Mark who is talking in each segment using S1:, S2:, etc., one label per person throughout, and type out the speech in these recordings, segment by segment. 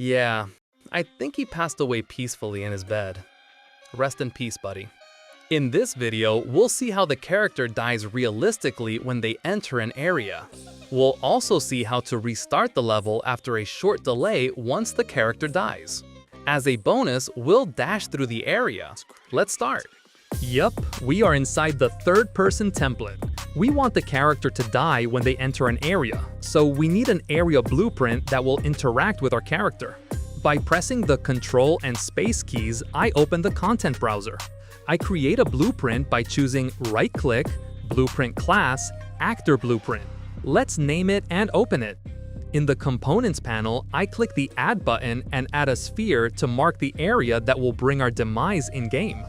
S1: Yeah, I think he passed away peacefully in his bed. Rest in peace, buddy. In this video, we'll see how the character dies realistically when they enter an area. We'll also see how to restart the level after a short delay once the character dies. As a bonus, we'll dash through the area. Let's start. Yup, we are inside the third person template. We want the character to die when they enter an area, so we need an area blueprint that will interact with our character. By pressing the Ctrl and Space keys, I open the content browser. I create a blueprint by choosing right-click, Blueprint Class, Actor Blueprint. Let's name it and open it. In the Components panel, I click the Add button and add a sphere to mark the area that will bring our demise in-game.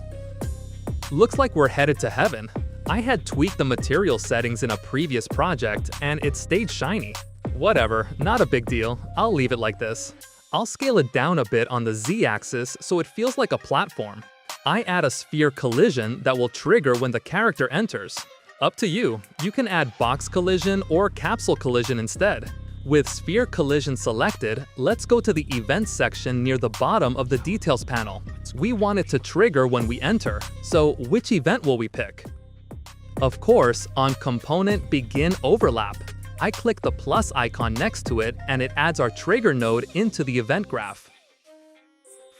S1: Looks like we're headed to heaven. I had tweaked the material settings in a previous project and it stayed shiny. Whatever, not a big deal. I'll leave it like this. I'll scale it down a bit on the Z-axis so it feels like a platform. I add a sphere collision that will trigger when the character enters. Up to you, you can add box collision or capsule collision instead. With sphere collision selected, let's go to the events section near the bottom of the details panel. We want it to trigger when we enter, so which event will we pick? Of course, on Component Begin Overlap, I click the plus icon next to it and it adds our trigger node into the event graph.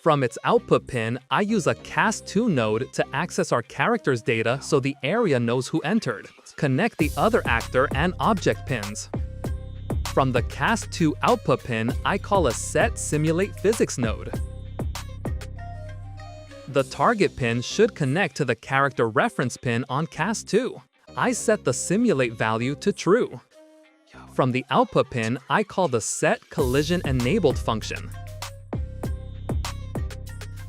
S1: From its output pin, I use a Cast2 node to access our character's data so the area knows who entered. Connect the other actor and object pins. From the Cast2 output pin, I call a Set Simulate Physics node. The target pin should connect to the character reference pin on Cast2. I set the simulate value to true. From the output pin, I call the Set Collision Enabled function.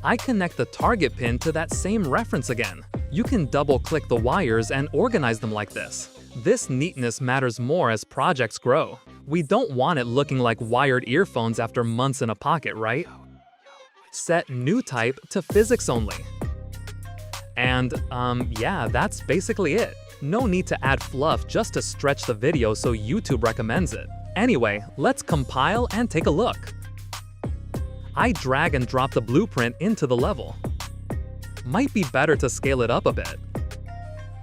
S1: I connect the target pin to that same reference again. You can double-click the wires and organize them like this. This neatness matters more as projects grow. We don't want it looking like wired earphones after months in a pocket, right? Set New Type to Physics Only. And, yeah, that's basically it. No need to add fluff just to stretch the video so YouTube recommends it. Anyway, let's compile and take a look. I drag and drop the blueprint into the level. Might be better to scale it up a bit.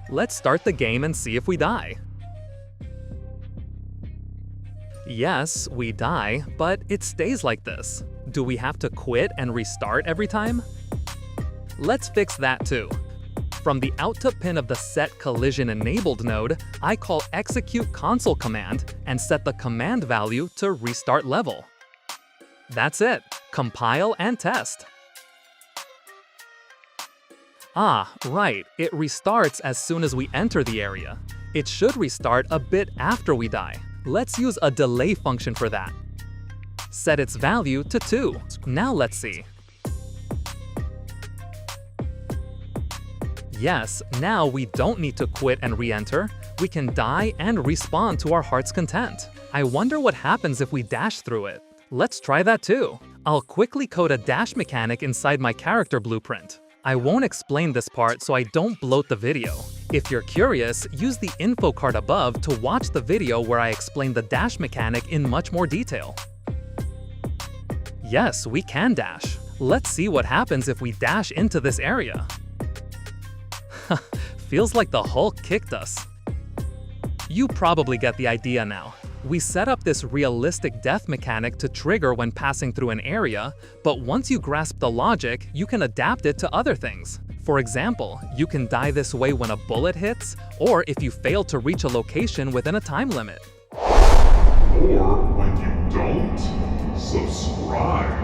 S1: Let's start the game and see if we die. Yes, we die, but it stays like this. Do we have to quit and restart every time? Let's fix that too. From the output pin of the Set Collision Enabled node, I call Execute Console command and set the command value to restart level. That's it. Compile and test. Ah, right, it restarts as soon as we enter the area. It should restart a bit after we die. Let's use a delay function for that. Set its value to 2. Now let's see. Yes, now we don't need to quit and re-enter. We can die and respawn to our heart's content. I wonder what happens if we dash through it. Let's try that too. I'll quickly code a dash mechanic inside my character blueprint. I won't explain this part so I don't bloat the video. If you're curious, use the info card above to watch the video where I explain the dash mechanic in much more detail. Yes, we can dash. Let's see what happens if we dash into this area. Feels like the Hulk kicked us. You probably get the idea now. We set up this realistic death mechanic to trigger when passing through an area, but once you grasp the logic, you can adapt it to other things. For example, you can die this way when a bullet hits, or if you fail to reach a location within a time limit.
S2: Or when you don't subscribe.